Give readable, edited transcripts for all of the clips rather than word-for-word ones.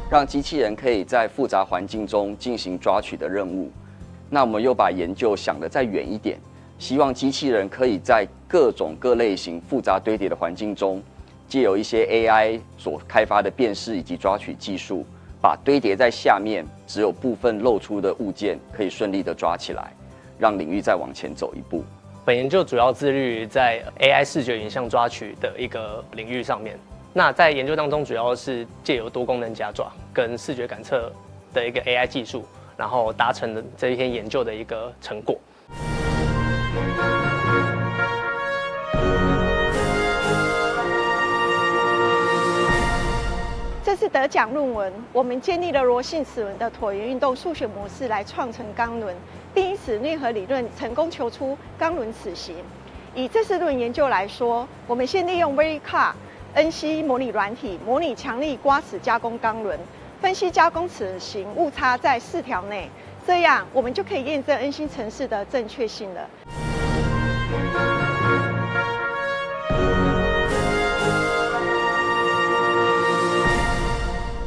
让机器人可以在复杂环境中进行抓取的任务。那我们又把研究想得再远一点，希望机器人可以在各种各类型复杂堆叠的环境中，藉由一些 AI 所开发的辨识以及抓取技术，把堆叠在下面只有部分露出的物件可以顺利的抓起来，让领域再往前走一步。本研究主要致力于在 AI 视觉影像抓取的一个领域上面。那在研究当中，主要是借由多功能夹爪跟视觉感测的一个 AI 技术，然后达成了这一篇研究的一个成果。这次得奖论文，我们建立了螺性齿轮的椭圆运动数学模式来创成钢轮，并以此儂合理论成功求出钢轮齿形。以这次论文研究来说，我们先利用 Vericar NC 模拟软体模拟强力刮齿加工钢轮，分析加工齿形误差在4条内，这样我们就可以验证 N 型程式的正确性了。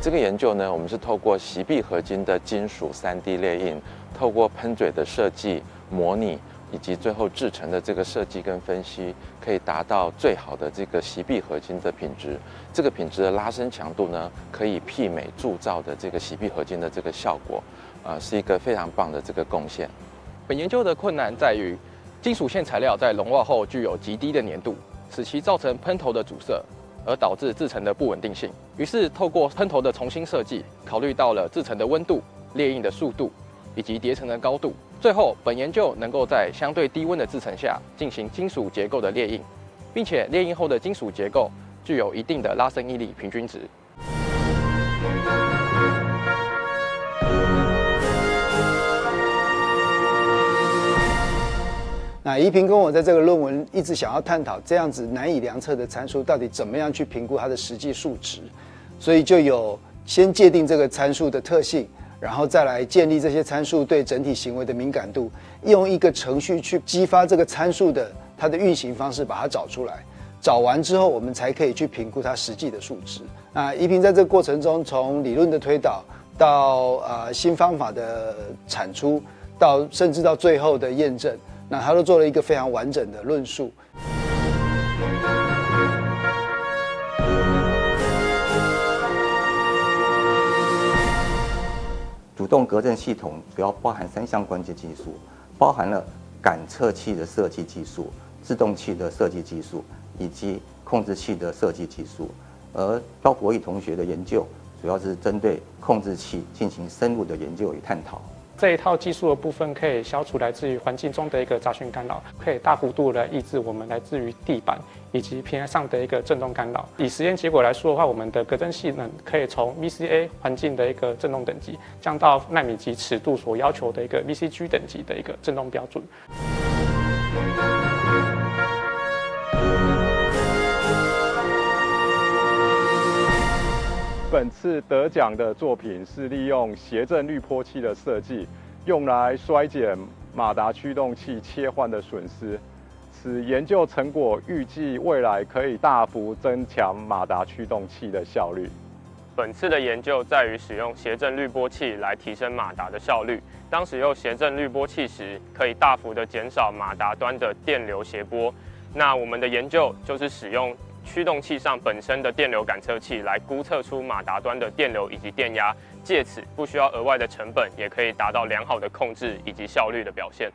这个研究呢，我们是透过席壁合金的金属3D 列印，透过喷嘴的设计、模拟，以及最后制成的这个设计跟分析，可以达到最好的这个席壁合金的品质。这个品质的拉伸强度呢，可以媲美铸造的这个席壁合金的这个效果，是一个非常棒的这个贡献。本研究的困难在于，金属线材料在融化后具有极低的粘度，使其造成喷头的阻塞，而导致制程的不稳定性。于是透过喷头的重新设计，考虑到了制程的温度、列印的速度以及叠层的高度。最后，本研究能够在相对低温的制程下进行金属结构的列印，并且列印后的金属结构具有一定的拉伸应力平均值。那宜平跟我在这个论文一直想要探讨这样子难以量测的参数到底怎么样去评估它的实际数值，所以就有先界定这个参数的特性，然后再来建立这些参数对整体行为的敏感度，用一个程序去激发这个参数的它的运行方式，把它找出来。找完之后，我们才可以去评估它实际的数值。那宜平在这个过程中，从理论的推导到新方法的产出，到甚至到最后的验证。那他都做了一个非常完整的论述。主动隔震系统主要包含3项关键技术，包含了感测器的设计技术、制动器的设计技术以及控制器的设计技术。而高国义同学的研究主要是针对控制器进行深入的研究与探讨。这一套技术的部分可以消除来自于环境中的一个杂讯干扰，可以大幅度的抑制我们来自于地板以及平台上的一个震动干扰。以实验结果来说的话，我们的隔震性能可以从 VCA 环境的一个震动等级降到纳米级尺度所要求的一个 VCG 等级的一个震动标准。本次得奖的作品是利用谐振滤波器的设计，用来衰减马达驱动器切换的损失。此研究成果预计未来可以大幅增强马达驱动器的效率。本次的研究在于使用谐振滤波器来提升马达的效率。当使用谐振滤波器时，可以大幅的减少马达端的电流谐波。那我们的研究就是使用驱动器上本身的电流感测器来估测出马达端的电流以及电压，借此不需要额外的成本，也可以达到良好的控制以及效率的表现。